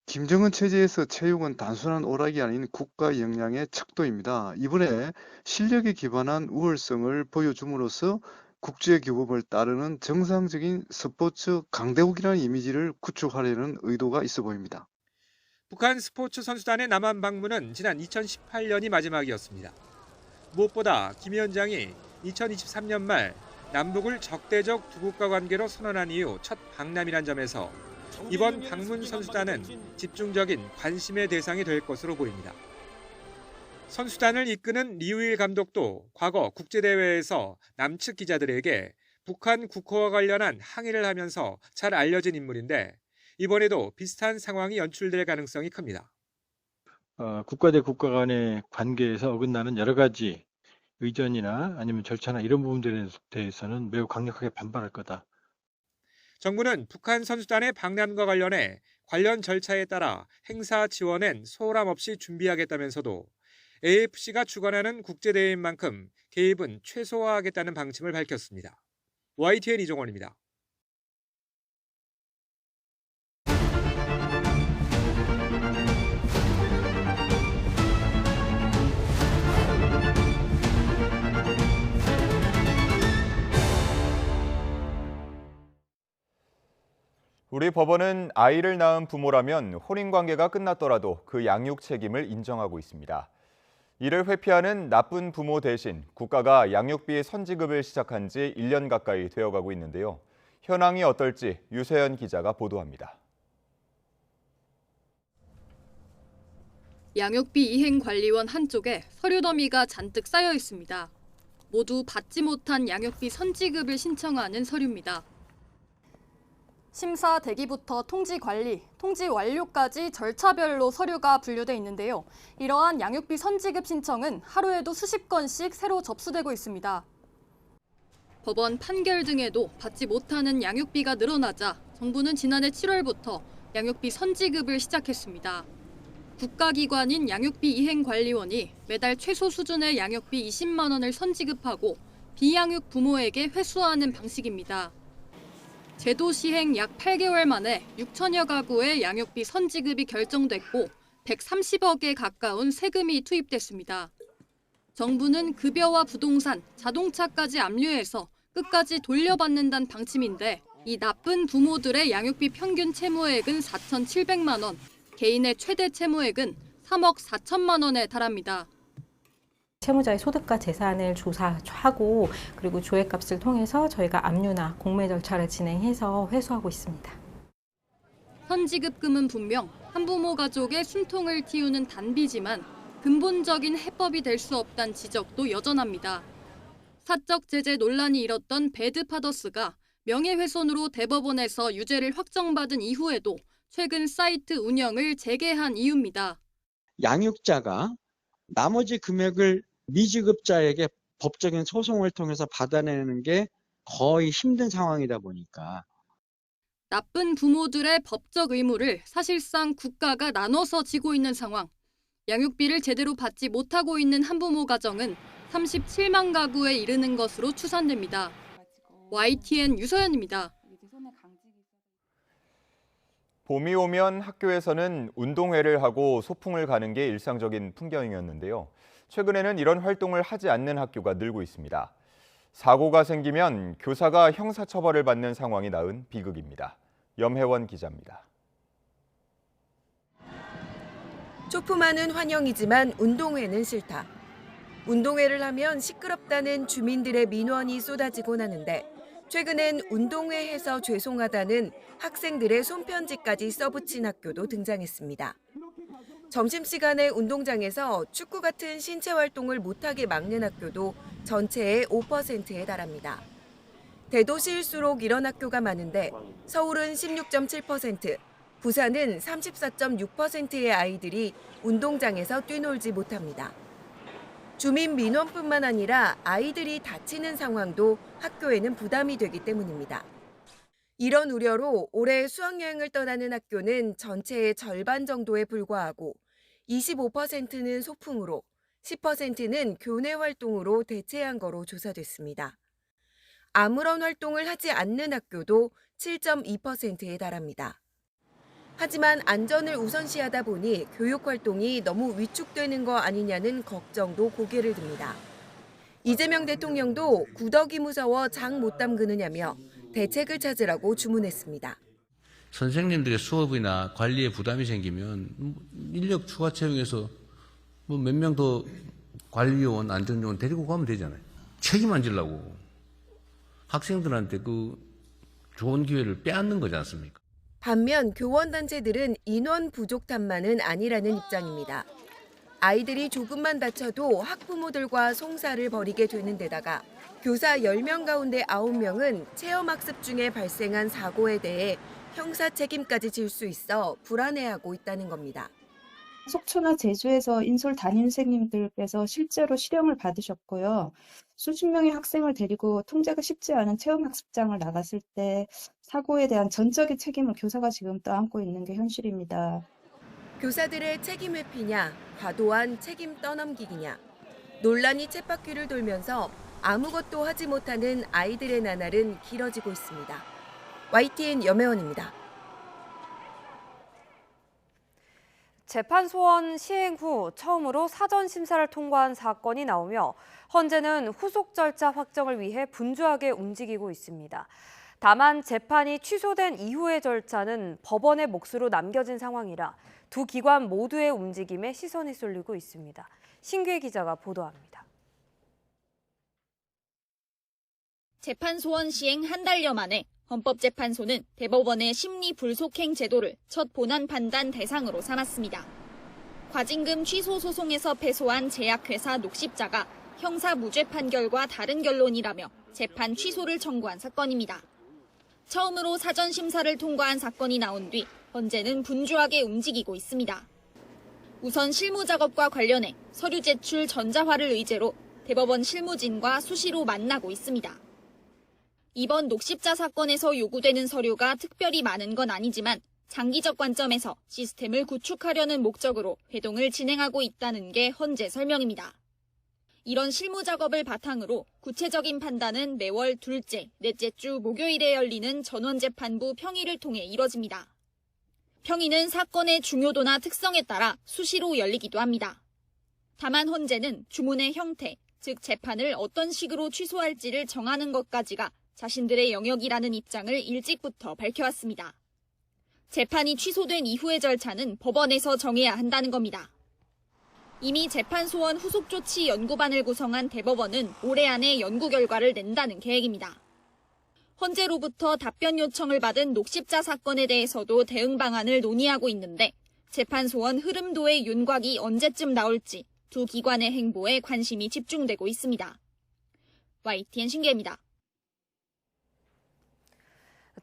김정은 체제에서 체육은 단순한 오락이 아닌 국가 역량의 척도입니다. 이번에 실력에 기반한 우월성을 보여줌으로써 국제규범을 따르는 정상적인 스포츠 강대국이라는 이미지를 구축하려는 의도가 있어 보입니다. 북한 스포츠 선수단의 남한 방문은 지난 2018년이 마지막이었습니다. 무엇보다 김 위원장이 2023년 말 남북을 적대적 두 국가 관계로 선언한 이후 첫 방남이란 점에서 이번 방문 선수단은 집중적인 관심의 대상이 될 것으로 보입니다. 선수단을 이끄는 리우일 감독도 과거 국제대회에서 남측 기자들에게 북한 국호와 관련한 항의를 하면서 잘 알려진 인물인데 이번에도 비슷한 상황이 연출될 가능성이 큽니다. 국가 대 국가 간의 관계에서 어긋나는 여러 가지 의전이나 아니면 절차나 이런 부분들에 대해서는 매우 강력하게 반발할 거다. 정부는 북한 선수단의 방남과 관련해 관련 절차에 따라 행사 지원엔 소홀함 없이 준비하겠다면서도 AFC가 주관하는 국제대회인 만큼 개입은 최소화하겠다는 방침을 밝혔습니다. YTN 이종원입니다. 우리 법원은 아이를 낳은 부모라면 혼인관계가 끝났더라도 그 양육 책임을 인정하고 있습니다. 이를 회피하는 나쁜 부모 대신 국가가 양육비 선지급을 시작한 지 1년 가까이 되어가고 있는데요. 현황이 어떨지 유세연 기자가 보도합니다. 양육비 이행관리원 한쪽에 서류 더미가 잔뜩 쌓여 있습니다. 모두 받지 못한 양육비 선지급을 신청하는 서류입니다. 심사 대기부터 통지 관리, 통지 완료까지 절차별로 서류가 분류돼 있는데요. 이러한 양육비 선지급 신청은 하루에도 수십 건씩 새로 접수되고 있습니다. 법원 판결 등에도 받지 못하는 양육비가 늘어나자 정부는 지난해 7월부터 양육비 선지급을 시작했습니다. 국가기관인 양육비 이행관리원이 매달 최소 수준의 양육비 20만 원을 선지급하고 비양육 부모에게 회수하는 방식입니다. 제도 시행 약 8개월 만에 6천여 가구의 양육비 선지급이 결정됐고 130억에 가까운 세금이 투입됐습니다. 정부는 급여와 부동산, 자동차까지 압류해서 끝까지 돌려받는다는 방침인데 이 나쁜 부모들의 양육비 평균 채무액은 4,700만 원, 개인의 최대 채무액은 3억 4천만 원에 달합니다. 채무자의 소득과 재산을 조사하고 그리고 조회값을 통해서 저희가 압류나 공매 절차를 진행해서 회수하고 있습니다. 선지급금은 분명 한부모 가족의 숨통을 틔우는 단비지만 근본적인 해법이 될 수 없다는 지적도 여전합니다. 사적 제재 논란이 일었던 배드파더스가 명예훼손으로 대법원에서 유죄를 확정받은 이후에도 최근 사이트 운영을 재개한 이유입니다. 양육자가 나머지 금액을 미지급자에게 법적인 소송을 통해서 받아내는 게 거의 힘든 상황이다 보니까 나쁜 부모들의 법적 의무를 사실상 국가가 나눠서 지고 있는 상황. 양육비를 제대로 받지 못하고 있는 한부모 가정은 37만 가구에 이르는 것으로 추산됩니다. YTN 유서연입니다. 봄이 오면 학교에서는 운동회를 하고 소풍을 가는 게 일상적인 풍경이었는데요. 최근에는 이런 활동을 하지 않는 학교가 늘고 있습니다. 사고가 생기면 교사가 형사처벌을 받는 상황이 낳은 비극입니다. 염혜원 기자입니다. 초품화는 환영이지만 운동회는 싫다. 운동회를 하면 시끄럽다는 주민들의 민원이 쏟아지곤 하는데 최근엔 운동회에서 죄송하다는 학생들의 손편지까지 써붙인 학교도 등장했습니다. 점심시간에 운동장에서 축구 같은 신체 활동을 못하게 막는 학교도 전체의 5%에 달합니다. 대도시일수록 이런 학교가 많은데 서울은 16.7%, 부산은 34.6%의 아이들이 운동장에서 뛰놀지 못합니다. 주민 민원뿐만 아니라 아이들이 다치는 상황도 학교에는 부담이 되기 때문입니다. 이런 우려로 올해 수학여행을 떠나는 학교는 전체의 절반 정도에 불과하고 25%는 소풍으로 10%는 교내 활동으로 대체한 거로 조사됐습니다. 아무런 활동을 하지 않는 학교도 7.2%에 달합니다. 하지만 안전을 우선시하다 보니 교육 활동이 너무 위축되는 거 아니냐는 걱정도 고개를 듭니다. 이재명 대통령도 구더기 무서워 장 못 담그느냐며 대책을 찾으라고 주문했습니다. 선생님들의 수업이나 관리에 부담이 생기면 인력 추가 채용해서 몇 명 더 관리요원, 안전요원 데리고 가면 되잖아요. 책임 안 지려고 학생들한테 그 좋은 기회를 빼앗는 거지 않습니까? 반면 교원단체들은 인원 부족 탓만은 아니라는 입장입니다. 아이들이 조금만 다쳐도 학부모들과 송사를 벌이게 되는 데다가 교사 10명 가운데 9명은 체험학습 중에 발생한 사고에 대해 형사 책임까지 질 수 있어 불안해하고 있다는 겁니다. 속초나 제주에서 인솔 담임선생님들께서 실제로 실형을 받으셨고요. 수십 명의 학생을 데리고 통제가 쉽지 않은 체험학습장을 나갔을 때 사고에 대한 전적인 책임을 교사가 지금 떠안고 있는 게 현실입니다. 교사들의 책임 회피냐, 과도한 책임 떠넘기기냐. 논란이 쳇바퀴를 돌면서 아무것도 하지 못하는 아이들의 나날은 길어지고 있습니다. YTN 염혜원입니다. 재판 소원 시행 후 처음으로 사전 심사를 통과한 사건이 나오며 헌재는 후속 절차 확정을 위해 분주하게 움직이고 있습니다. 다만 재판이 취소된 이후의 절차는 법원의 몫으로 남겨진 상황이라 두 기관 모두의 움직임에 시선이 쏠리고 있습니다. 신규희 기자가 보도합니다. 재판 소원 시행 한 달여 만에 헌법재판소는 대법원의 심리 불속행 제도를 첫 본안 판단 대상으로 삼았습니다. 과징금 취소 소송에서 패소한 제약회사 녹십자가 형사 무죄 판결과 다른 결론이라며 재판 취소를 청구한 사건입니다. 처음으로 사전 심사를 통과한 사건이 나온 뒤 헌재는 분주하게 움직이고 있습니다. 우선 실무 작업과 관련해 서류 제출 전자화를 의제로 대법원 실무진과 수시로 만나고 있습니다. 이번 녹십자 사건에서 요구되는 서류가 특별히 많은 건 아니지만 장기적 관점에서 시스템을 구축하려는 목적으로 회동을 진행하고 있다는 게 헌재 설명입니다. 이런 실무 작업을 바탕으로 구체적인 판단은 매월 둘째, 넷째 주 목요일에 열리는 전원재판부 평의를 통해 이뤄집니다. 평의는 사건의 중요도나 특성에 따라 수시로 열리기도 합니다. 다만 헌재는 주문의 형태, 즉 재판을 어떤 식으로 취소할지를 정하는 것까지가 자신들의 영역이라는 입장을 일찍부터 밝혀왔습니다. 재판이 취소된 이후의 절차는 법원에서 정해야 한다는 겁니다. 이미 재판소원 후속조치 연구반을 구성한 대법원은 올해 안에 연구 결과를 낸다는 계획입니다. 헌재로부터 답변 요청을 받은 녹십자 사건에 대해서도 대응 방안을 논의하고 있는데 재판소원 흐름도의 윤곽이 언제쯤 나올지 두 기관의 행보에 관심이 집중되고 있습니다. YTN 신기입니다.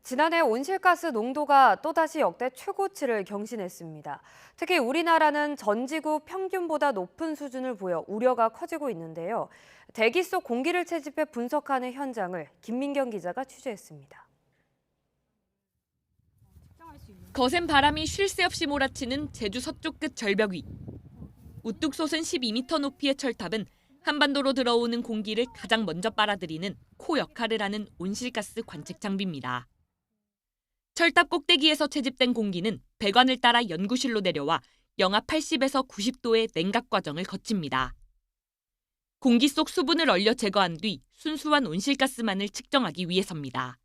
지난해 온실가스 농도가 또다시 역대 최고치를 경신했습니다. 특히 우리나라는 전 지구 평균보다 높은 수준을 보여 우려가 커지고 있는데요. 대기 속 공기를 채집해 분석하는 현장을 김민경 기자가 취재했습니다. 거센 바람이 쉴 새 없이 몰아치는 제주 서쪽 끝 절벽 위. 우뚝 솟은 12m 높이의 철탑은 한반도로 들어오는 공기를 가장 먼저 빨아들이는 코 역할을 하는 온실가스 관측 장비입니다. 철탑 꼭대기에서 채집된 공기는 배관을 따라 연구실로 내려와 영하 80에서 90도의 냉각 과정을 거칩니다. 공기 속 수분을 얼려 제거한 뒤 순수한 온실가스만을 측정하기 위해서입니다.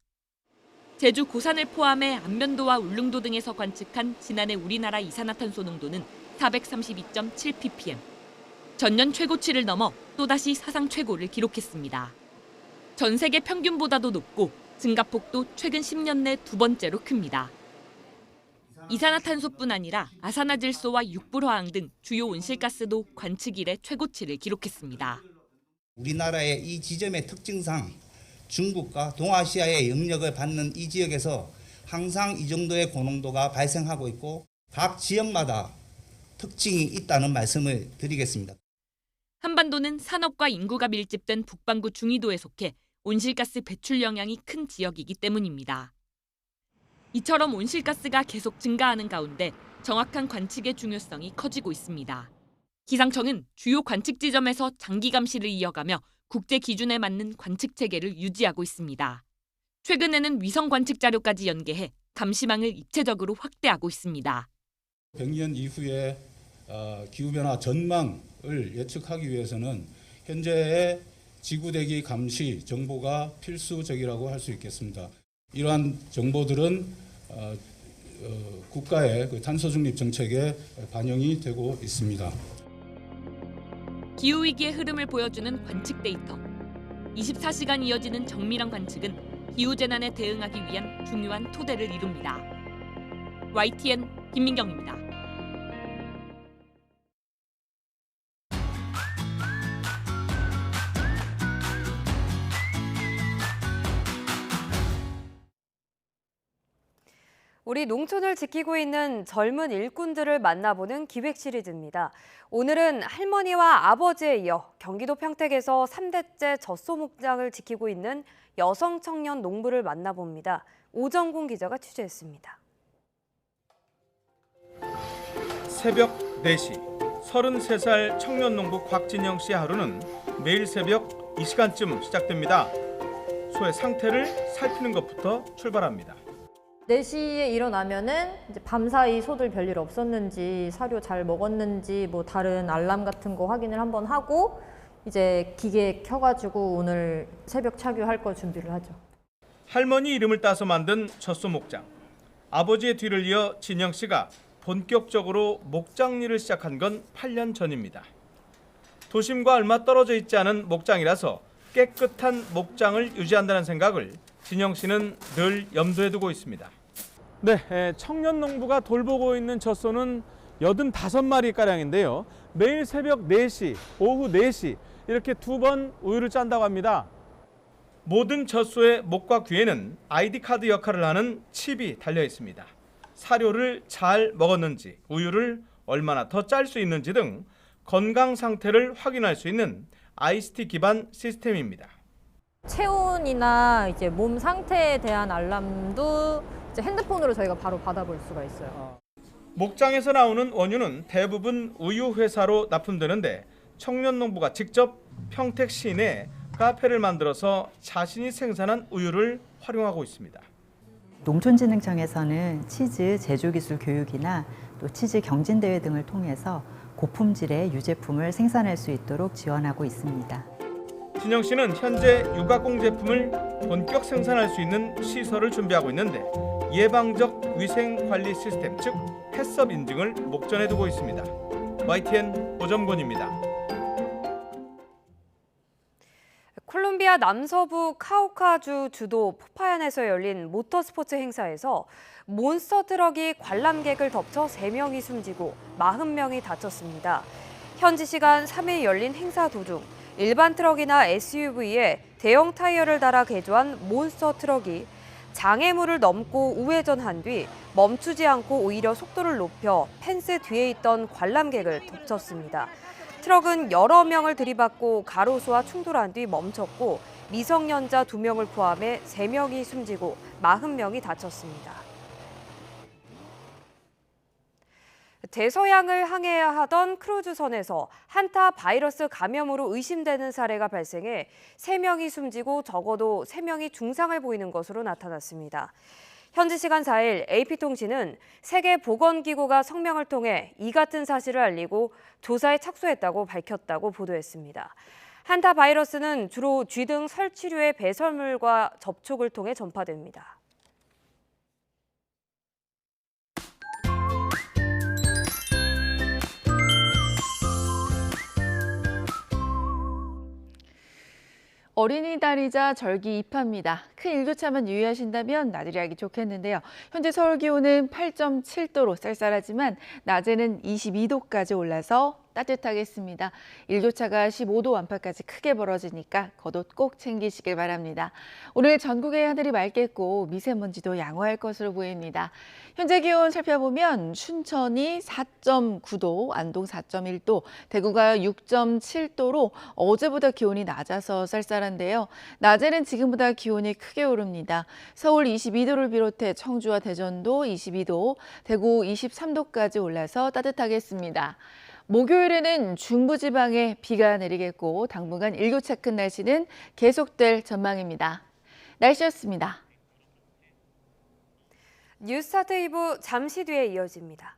제주 고산을 포함해 안면도와 울릉도 등에서 관측한 지난해 우리나라 이산화탄소 농도는 432.7ppm. 전년 최고치를 넘어 또다시 사상 최고를 기록했습니다. 전 세계 평균보다도 높고 증가폭도 최근 10년 내 두 번째로 큽니다. 이산화탄소뿐 아니라 아산화질소와 육불화학 등 주요 온실가스도 관측 이래 최고치를 기록했습니다. 우리나라의 이 지점의 특징상 중국과 동아시아의 영역을 받는 이 지역에서 항상 이 정도의 고농도가 발생하고 있고 각 지역마다 특징이 있다는 말씀을 드리겠습니다. 한반도는 산업과 인구가 밀집된 북반구 중위도에 속해 온실가스 배출 영향이 큰 지역이기 때문입니다. 이처럼 온실가스가 계속 증가하는 가운데 정확한 관측의 중요성이 커지고 있습니다. 기상청은 주요 관측 지점에서 장기 감시를 이어가며 국제 기준에 맞는 관측 체계를 유지하고 있습니다. 최근에는 위성 관측 자료까지 연계해 감시망을 입체적으로 확대하고 있습니다. 100년 이후의 기후변화 전망을 예측하기 위해서는 현재의 지구대기 감시 정보가 필수적이라고 할 수 있겠습니다. 이러한 정보들은 국가의 탄소 중립 정책에 반영이 되고 있습니다. 기후위기의 흐름을 보여주는 관측 데이터. 24시간 이어지는 정밀한 관측은 기후재난에 대응하기 위한 중요한 토대를 이룹니다. YTN 김민경입니다. 우리 농촌을 지키고 있는 젊은 일꾼들을 만나보는 기획 시리즈입니다. 오늘은 할머니와 아버지에 이어 경기도 평택에서 3대째 젖소 목장을 지키고 있는 여성 청년 농부를 만나봅니다. 오정곤 기자가 취재했습니다. 새벽 4시, 33살 청년 농부 곽진영 씨의 하루는 매일 새벽 이 시간쯤 시작됩니다. 소의 상태를 살피는 것부터 출발합니다. 4시에 일어나면은 이제 밤사이 소들 별일 없었는지, 사료 잘 먹었는지, 뭐 다른 알람 같은 거 확인을 한번 하고 이제 기계 켜가지고 오늘 새벽 착유할 거 준비를 하죠. 할머니 이름을 따서 만든 젖소 목장. 아버지의 뒤를 이어 진영 씨가 본격적으로 목장 일을 시작한 건 8년 전입니다. 도심과 얼마 떨어져 있지 않은 목장이라서 깨끗한 목장을 유지한다는 생각을 진영 씨는 늘 염두에 두고 있습니다. 네, 청년 농부가 돌보고 있는 젖소는 85마리가량인데요. 매일 새벽 4시, 오후 4시 이렇게 2번 우유를 짠다고 합니다. 모든 젖소의 목과 귀에는 아이디 카드 역할을 하는 칩이 달려 있습니다. 사료를 잘 먹었는지, 우유를 얼마나 더 짤 수 있는지 등 건강 상태를 확인할 수 있는 ICT 기반 시스템입니다. 체온이나 이제 몸 상태에 대한 알람도 이제 핸드폰으로 저희가 바로 받아볼 수가 있어요. 목장에서 나오는 원유는 대부분 우유 회사로 납품되는데 청년 농부가 직접 평택 시내에 카페를 만들어서 자신이 생산한 우유를 활용하고 있습니다. 농촌진흥청에서는 치즈 제조기술 교육이나 또 치즈 경진대회 등을 통해서 고품질의 유제품을 생산할 수 있도록 지원하고 있습니다. 진영 씨는 현재 유가공 제품을 본격 생산할 수 있는 시설을 준비하고 있는데 예방적 위생 관리 시스템, 즉 햇섭 인증을 목전에 두고 있습니다. YTN 오정곤입니다. 콜롬비아 남서부 카우카주 주도 포파얀에서 열린 모터스포츠 행사에서 몬스터 트럭이 관람객을 덮쳐 3명이 숨지고 40명이 다쳤습니다. 현지 시간 3일 열린 행사 도중 일반 트럭이나 SUV에 대형 타이어를 달아 개조한 몬스터 트럭이 장애물을 넘고 우회전한 뒤 멈추지 않고 오히려 속도를 높여 펜스 뒤에 있던 관람객을 덮쳤습니다. 트럭은 여러 명을 들이받고 가로수와 충돌한 뒤 멈췄고 미성년자 2명을 포함해 3명이 숨지고 40명이 다쳤습니다. 대서양을 항해해야 하던 크루즈선에서 한타 바이러스 감염으로 의심되는 사례가 발생해 3명이 숨지고 적어도 3명이 중상을 보이는 것으로 나타났습니다. 현지 시간 4일 AP통신은 세계보건기구가 성명을 통해 이 같은 사실을 알리고 조사에 착수했다고 밝혔다고 보도했습니다. 한타 바이러스는 주로 쥐 등 설치류의 배설물과 접촉을 통해 전파됩니다. 어린이날이자 절기 입하입니다. 큰 일교차만 유의하신다면 나들이하기 좋겠는데요. 현재 서울 기온은 8.7도로 쌀쌀하지만 낮에는 22도까지 올라서 따뜻하겠습니다. 일교차가 15도 안팎까지 크게 벌어지니까 겉옷 꼭 챙기시길 바랍니다. 오늘 전국의 하늘이 맑겠고 미세먼지도 양호할 것으로 보입니다. 현재 기온 살펴보면 춘천이 4.9도, 안동 4.1도, 대구가 6.7도로 어제보다 기온이 낮아서 쌀쌀한데요. 낮에는 지금보다 기온이 크게 오릅니다. 서울 22도를 비롯해 청주와 대전도 22도, 대구 23도까지 올라서 따뜻하겠습니다. 목요일에는 중부지방에 비가 내리겠고 당분간 일교차 큰 날씨는 계속될 전망입니다. 날씨였습니다. 뉴스타트 2부 잠시 뒤에 이어집니다.